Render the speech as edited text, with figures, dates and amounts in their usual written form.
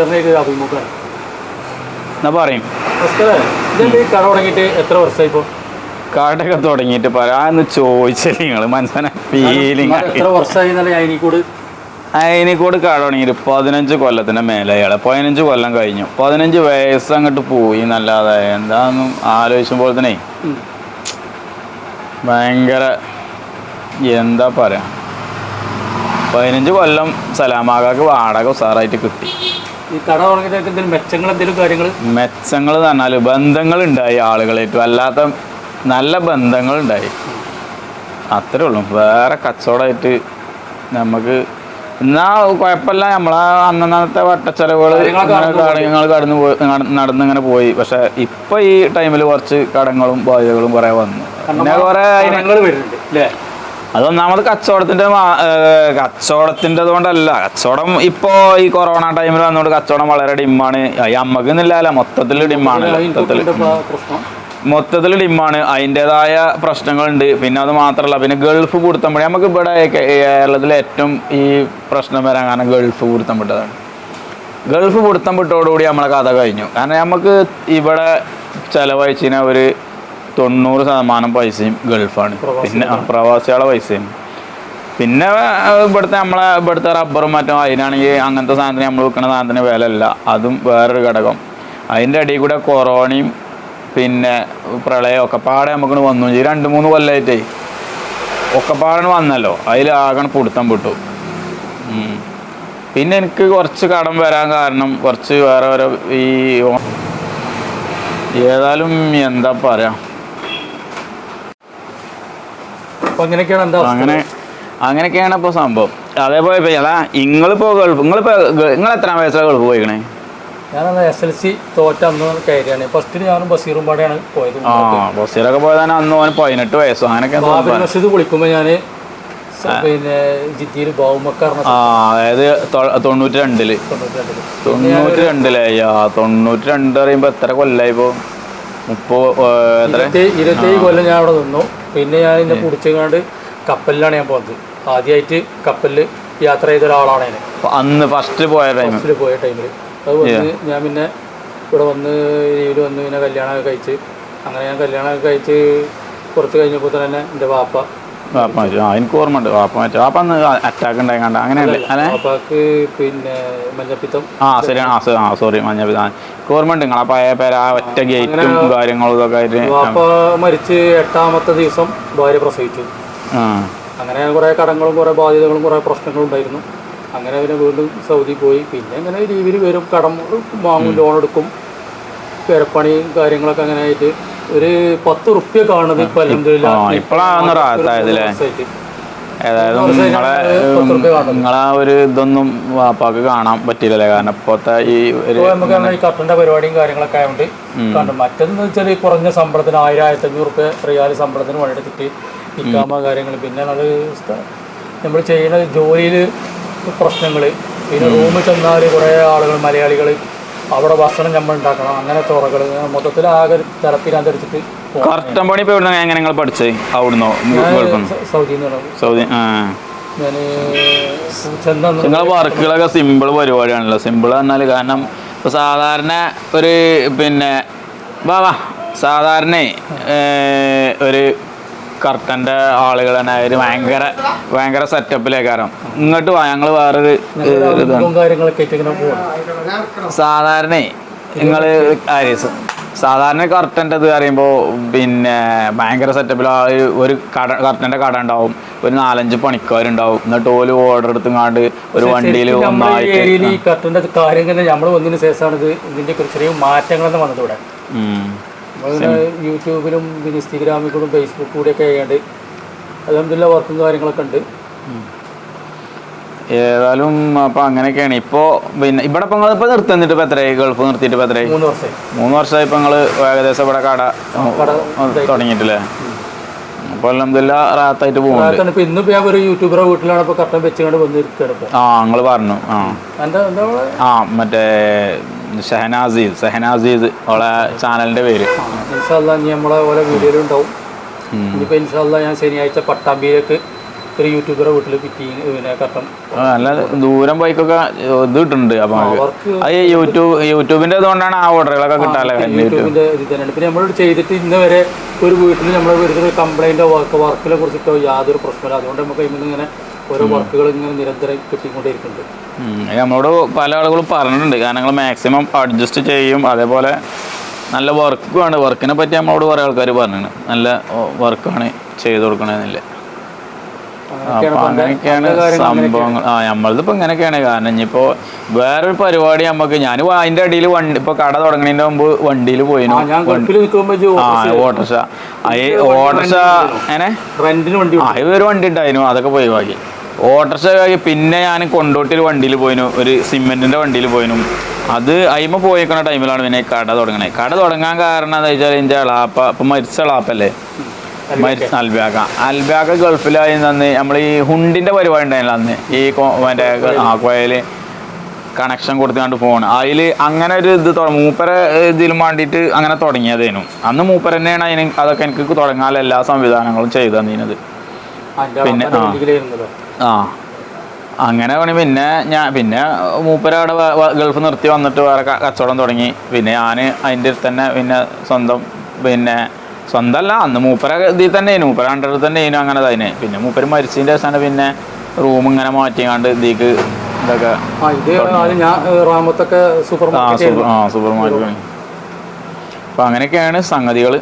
ഭാസ്കറിനേക്ക് അഭിമുഖമാണ് എന്നാ പറയും. കട തുടങ്ങിയിട്ട് എത്ര വർഷമായി ഇപ്പോൾ? കടയൊക്കെ തുടങ്ങിയിട്ട് പറയാന്ന് ചോദിച്ചാൽ നിങ്ങൾ മനസ്സിലാ ഫീലിംഗ്. എത്ര വർഷമായി എന്നല്ല അയിനിക്കോട് കട തുടങ്ങിയിട്ട് 15 കൊല്ലത്തിന്റെ മേലെ അയാളെ 15 കൊല്ലം കഴിഞ്ഞു. 15 വയസ്സ് അങ്ങോട്ട് പോയി എന്നല്ലാതെ എന്താന്നും ആലോചിക്കുമ്പോൾ തന്നെ ഭയങ്കര എന്താ പറയാ. 15 കൊല്ലം സലാമാകാക്ക് വാടക ഉസാറായിട്ട് കിട്ടി. ഈ കട തുടങ്ങിയിട്ട് മെച്ചങ്ങൾ എന്തെങ്കിലും കാര്യങ്ങൾ മെച്ചങ്ങൾ എന്ന് പറഞ്ഞാൽ ബന്ധങ്ങളുണ്ടായി, ആളുകളായിട്ടും അല്ലാത്ത നല്ല ബന്ധങ്ങളുണ്ടായി, അത്രേ ഉള്ളൂ. വേറെ കച്ചവടമായിട്ട് നമുക്ക് എന്നാ കുഴപ്പമില്ല. നമ്മളെ അന്നത്തെ വട്ടച്ചെലവുകൾ കാര്യങ്ങൾ നടന്നിങ്ങനെ പോയി. പക്ഷെ ഇപ്പൊ ഈ ടൈമിൽ കുറച്ച് കടങ്ങളും ബാധ്യതകളും കുറെ വന്നു. പിന്നെ കുറെ അതൊന്നാമത് കച്ചവടത്തിൻ്റെ കൊണ്ടല്ല. കച്ചവടം ഇപ്പോ ഈ കൊറോണ ടൈമിൽ വന്നുകൊണ്ട് കച്ചവടം വളരെ ഡിമ്മാണ്. അമ്മക്ക് എന്നില്ല, മൊത്തത്തിൽ ഡിമ്മാണ്. മൊത്തത്തിൽ ഡിമ്മാണ്. അതിൻ്റെതായ പ്രശ്നങ്ങളുണ്ട്. പിന്നെ അത് മാത്രമല്ല, പിന്നെ ഗൾഫ് കൊടുത്തപ്പോഴേ നമുക്ക് ഇവിടെ കേരളത്തിലെ ഏറ്റവും ഈ പ്രശ്നം വരാൻ കാരണം ഗൾഫ് കൊടുത്തം വിട്ടതാണ്. ഗൾഫ് കൊടുത്തം വിട്ടോടുകൂടി നമ്മളെ കഥ കഴിഞ്ഞു. കാരണം നമുക്ക് ഇവിടെ ചിലവഴിച്ചിന് ഒരു 90% പൈസയും ഗൾഫാണ്. പിന്നെ പ്രവാസികളുടെ പൈസയും. പിന്നെ ഇവിടുത്തെ റബ്ബറും മറ്റും അതിനാണെങ്കിൽ അങ്ങനത്തെ സാധനത്തിന് നമ്മൾ വിൽക്കുന്ന സാധനത്തിന് വില അല്ല. അതും വേറൊരു ഘടകം. അതിൻ്റെ ഇടയിൽ കൂടെ കൊറോണയും പിന്നെ പ്രളയം ഒക്കെപ്പാടെ നമുക്ക് വന്നു. 2-3 കൊല്ലമായിട്ടേ ഒക്കെപ്പാടെ വന്നല്ലോ. അതിലാകണം പിടുത്തം വിട്ടു. പിന്നെ എനിക്ക് കുറച്ച് കടം വരാൻ കാരണം കുറച്ച് വേറെ ഓരോ ഈ ഏതായാലും എന്താ പറയാ അങ്ങനെയൊക്കെയാണ് ഇപ്പോൾ സംഭവം. അതേപോലെ അതാ നിങ്ങളിപ്പോൾ ഗൾഫ് നിങ്ങൾ എത്ര വയസ്സിലാണ് ഗൾഫ് പോയിക്കണേ? ഞാൻ SLC തോറ്റ അന്ന് കയറിയാണ്. ഫസ്റ്റിന് ഞാനും ബഷീറും പാടെയാണ് പോയത്. ബഷീറൊക്കെ പോയതാണ് അന്ന് 18 വയസ്സോ അങ്ങനെയൊക്കെ. മസ്ജിദ് കുളിക്കുമ്പോൾ ഞാൻ പിന്നെ ജിദ്ദിയിൽ ബഹുമക്കാർ അതായത് 92 പറയുമ്പോ എത്ര കൊല്ലായി ഇപ്പോ? 27 കൊല്ലം ഞാൻ അവിടെ നിന്നു. പിന്നെ ഞാൻ എന്നെ പിടിച്ചങ്ങാണ്ട് കപ്പലിലാണ് ഞാൻ പോകുന്നത്. ആദ്യമായിട്ട് കപ്പലിൽ യാത്ര ചെയ്ത ഒരാളാണ് ഞാൻ അന്ന് ഫസ്റ്റ് പോയ ടൈമിൽ. അത് വന്ന് ഞാൻ പിന്നെ ഇവിടെ വന്ന് ലീവിൽ വന്ന് പിന്നെ കല്യാണമൊക്കെ കഴിച്ച് അങ്ങനെ ഞാൻ കല്യാണമൊക്കെ കഴിച്ച് കുറച്ച് കഴിഞ്ഞപ്പോൾ തന്നെ എൻ്റെ വാപ്പ എനിക്ക് ഓർമ്മ ഉണ്ട്. വാപ്പ അന്ന് അറ്റാക്ക് ഉണ്ടായിക്കണ്ട അങ്ങനെയല്ലേ? വാപ്പാക്ക് പിന്നെ മഞ്ഞപ്പിത്തം. ശരിയാണ്. സോറി, മഞ്ഞപ്പിത്തം എനിക്ക് ഓർമ്മ ഉണ്ട്. നിങ്ങളെ പഴയ പേര് ആ ഒറ്റ ഗേറ്റും കാര്യങ്ങളും ഇതൊക്കെ ആയിട്ട്. വാപ്പ മരിച്ച് 8ാമത്തെ ദിവസം ഭാര്യ പ്രസവിച്ചു. അങ്ങനെ കുറേ കടങ്ങളും കുറേ ബാധ്യതകളും കുറേ പ്രശ്നങ്ങളും ഉണ്ടായിരുന്നു. അങ്ങനെ പിന്നെ വീണ്ടും സൗദി പോയി. പിന്നെ അങ്ങനെ രീതിയിൽ വരും, കടം വാങ്ങും, ലോൺ എടുക്കും, പെരപ്പണി കാര്യങ്ങളൊക്കെ അങ്ങനെ ആയിട്ട് ഒരു 10 റുപ്യ കാണുന്നത് ഇപ്പം നിങ്ങളെ ഒരു ഇതൊന്നും വാപ്പാക്ക് കാണാൻ പറ്റില്ലല്ലേ? കാരണം ഇപ്പോഴത്തെ ഈ കട്ടന്റെ പരിപാടിയും കാര്യങ്ങളൊക്കെ ആയതുകൊണ്ട് കണ്ടു. മറ്റെന്ന് വെച്ചാൽ കുറഞ്ഞ ശമ്പളത്തിന് 1000-1500 റുപ്യ റിയാൽ ശമ്പളത്തിന് പണിയെടുത്തിട്ട് ഇക്കാമ കാര്യങ്ങൾ. പിന്നെ നമ്മൾ ചെയ്യുന്ന ജോലിയിൽ പ്രശ്നങ്ങൾ. പിന്നെ റൂമിൽ ചെന്നാൽ കുറേ ആളുകൾ മലയാളികൾ അവിടെ ഭക്ഷണം നമ്മൾ ഉണ്ടാക്കണം. അങ്ങനെ തുറകൾ മൊത്തത്തിൽ ആകെ തലപ്പിരാന്തടിച്ചിട്ട്. കർട്ടൻ പണി ഇപ്പോൾ എങ്ങനെ നിങ്ങൾ പഠിച്ചേ? അവിടുന്നോ? സൗദി. ഞാൻ നിങ്ങളെ വർക്കുകളൊക്കെ സിമ്പിൾ പരിപാടിയാണല്ലോ. സിമ്പിൾ പറഞ്ഞാൽ കാരണം ഇപ്പോൾ സാധാരണ ഒരു പിന്നെ സാധാരണ ഒരു കർട്ടൻ്റെ ആളുകൾ തന്നെ ഒരു ഭയങ്കര സെറ്റപ്പിലേക്കാരം. ഇങ്ങോട്ട് ഞങ്ങൾ വേറൊരു സാധാരണ നിങ്ങൾ സാധാരണ കർട്ടൻ്റെ ഇത് പറയുമ്പോൾ പിന്നെ ഭയങ്കര സെറ്റപ്പിൽ ഒരു കർട്ടൻ്റെ കട ഉണ്ടാവും, ഒരു 4-5 പണിക്കാരുണ്ടാവും. എന്നിട്ട് ഓല് ഓർഡർ എടുത്തുങ്ങാണ്ട് ഒരു വണ്ടിയിൽ ഒന്നായിട്ട് ഈ കർട്ടൻ്റെ കാര്യം തന്നെ നമ്മൾ വന്നതിന് ശേഷമാണ് ഇതിൻ്റെ ചെറിയ മാറ്റങ്ങളെന്ന് വന്നത് ഇവിടെ. യൂട്യൂബിലും പിന്നെ ഇൻസ്റ്റഗ്രാമിൽ കൂടെ ഫേസ്ബുക്ക് കൂടെയൊക്കെ ആയാണ്ട് അൽഹംദുലില്ലാ വർക്കും കാര്യങ്ങളൊക്കെ ഉണ്ട്. ഏതായാലും അപ്പം അങ്ങനെയൊക്കെയാണ്. ഇപ്പോൾ പിന്നെ ഇവിടെ ഇപ്പം നിങ്ങൾ ഇപ്പോൾ നിർത്തിയിട്ട് ഇപ്പം എത്രയായി? ഗൾഫ് നിർത്തിയിട്ട് ഇപ്പം എത്രയായി? 3 വർഷമായി. ഇപ്പം നിങ്ങൾ ഏകദേശം ഇവിടെ കട തുടങ്ങിയിട്ടില്ലേ? അപ്പോൾ അൽഹംദുലില്ലാ റാത്തായിട്ട് പോകുന്നുണ്ട്. ഇന്നിപ്പോൾ ഞാൻ ഒരു യൂട്യൂബറെ വീട്ടിലാണ് ഇപ്പോൾ കട്ടൻ വെച്ചുകൊണ്ട് വന്നിരിക്കുകയാണ്. നിങ്ങൾ പറഞ്ഞു. മറ്റേ ഷഹനാസീസ് അവളെ ചാനലിന്റെ പേര്. ഇൻഷാ അല്ലാഹ് നമ്മളെ ഓരോ വീഡിയോയിലും ഉണ്ടാവും. ഇനിയിപ്പോൾ ഇൻഷാ അല്ലാഹ് ഞാൻ ശനിയാഴ്ച പട്ടാമ്പിയിലേക്ക് ഒരു യൂട്യൂബറെ വീട്ടിൽ ഫിറ്റിങ് പിന്നെ കട്ടൻ നല്ല ദൂരം പോയിക്കൊക്കെ ഇത് കിട്ടുന്നുണ്ട് അപ്പൊ വർക്ക് അത് യൂട്യൂബിന്റെ ഇതുകൊണ്ടാണ് ആ ഓർഡറുകളൊക്കെ കിട്ടാല്ലേ യൂട്യൂബിന്റെ ഇത് തന്നെയാണ്. പിന്നെ നമ്മൾ ചെയ്തിട്ട് ഇന്ന് വരെ ഒരു വീട്ടിൽ നമ്മൾ വരുന്ന കംപ്ലൈൻറ്റോ വർക്കിനെ കുറിച്ചിട്ടോ യാതൊരു പ്രശ്നമില്ല. അതുകൊണ്ട് നമുക്ക് അതിൽ ഇങ്ങനെ ഓരോ വർക്കുകൾ ഇങ്ങനെ നിരന്തരം കിട്ടിക്കൊണ്ടിരിക്കുന്നുണ്ട്. നമ്മളോട് പല ആളുകളും പറഞ്ഞിട്ടുണ്ട്, കാരണം ഞങ്ങൾ മാക്സിമം അഡ്ജസ്റ്റ് ചെയ്യും. അതേപോലെ നല്ല വർക്കുമാണ്, വർക്കിനെ പറ്റി നമ്മളോട് കുറേ ആൾക്കാർ പറഞ്ഞിട്ടുണ്ട്, നല്ല വർക്കാണ് ചെയ്ത് കൊടുക്കണമെന്നില്ല. അപ്പൊ അങ്ങനെയൊക്കെയാണ് സംഭവങ്ങൾ. നമ്മളതിപ്പോ ഇങ്ങനെയൊക്കെയാണ്. കാരണം ഇനിയിപ്പോ വേറൊരു പരിപാടി നമുക്ക് ഞാൻ അതിന്റെ അടിയിൽ വണ്ടി ഇപ്പൊ കട തുടങ്ങണതിന്റെ മുമ്പ് വണ്ടിയിൽ പോയിനു. ഓട്ടോറിക്ഷ അങ്ങനെ ഒരു വണ്ടി ഉണ്ടായിരുന്നു, അതൊക്കെ പോയി ബാക്കി ഓട്ടോറിക്ഷ. പിന്നെ ഞാൻ കൊണ്ടോട്ടിൽ വണ്ടിയിൽ പോയിനു, ഒരു സിമെന്റിന്റെ വണ്ടിയിൽ പോയിനു. അത് അയിമ പോയിക്കുന്ന ടൈമിലാണ് പിന്നെ കട തുടങ്ങണേ. കട തുടങ്ങാൻ കാരണം എന്താ വെച്ചാൽ എൻ്റെ എളാപ്പ ഇപ്പൊ മരിച്ച എളാപ്പല്ലേ, അൽബാക്ക ഗൾഫിലായി തന്നെ നമ്മൾ ഈ ഹുണ്ടിന്റെ പരിപാടി ഉണ്ടായില്ല അന്ന്, ഈ മറ്റേ കോയല് കണക്ഷൻ കൊടുത്തുകൊണ്ട് ഫോൺ അതിൽ അങ്ങനെ ഒരു ഇത് മൂപ്പര ഇതിലും വേണ്ടിയിട്ട് അങ്ങനെ തുടങ്ങിയതേനു. അന്ന് മൂപ്പര തന്നെയാണ് അതിന് അതൊക്കെ എനിക്ക് തുടങ്ങാനുള്ള എല്ലാ സംവിധാനങ്ങളും ചെയ്തു തന്നീനത്. പിന്നെ അങ്ങനെ വേണി പിന്നെ മൂപ്പര അവിടെ ഗൾഫ് നിർത്തി വന്നിട്ട് വേറെ കച്ചവടം തുടങ്ങി. പിന്നെ ഞാൻ അതിൻ്റെ തന്നെ പിന്നെ സ്വന്തമല്ല, അന്ന് മൂപ്പര ഇതിൽ തന്നെ മൂപ്പര അണ്ടറിൽ തന്നെ അങ്ങനെ തന്നെ. പിന്നെ മൂപ്പര് മരിച്ചതിൻ്റെ ശേഷമാണ് പിന്നെ റൂം ഇങ്ങനെ മാറ്റിയാണ്ട് ഇതിക്ക് ഇതൊക്കെ സൂപ്പർ മാർക്കറ്റ്. അപ്പൊ അങ്ങനെയൊക്കെയാണ് സംഗതികൾ.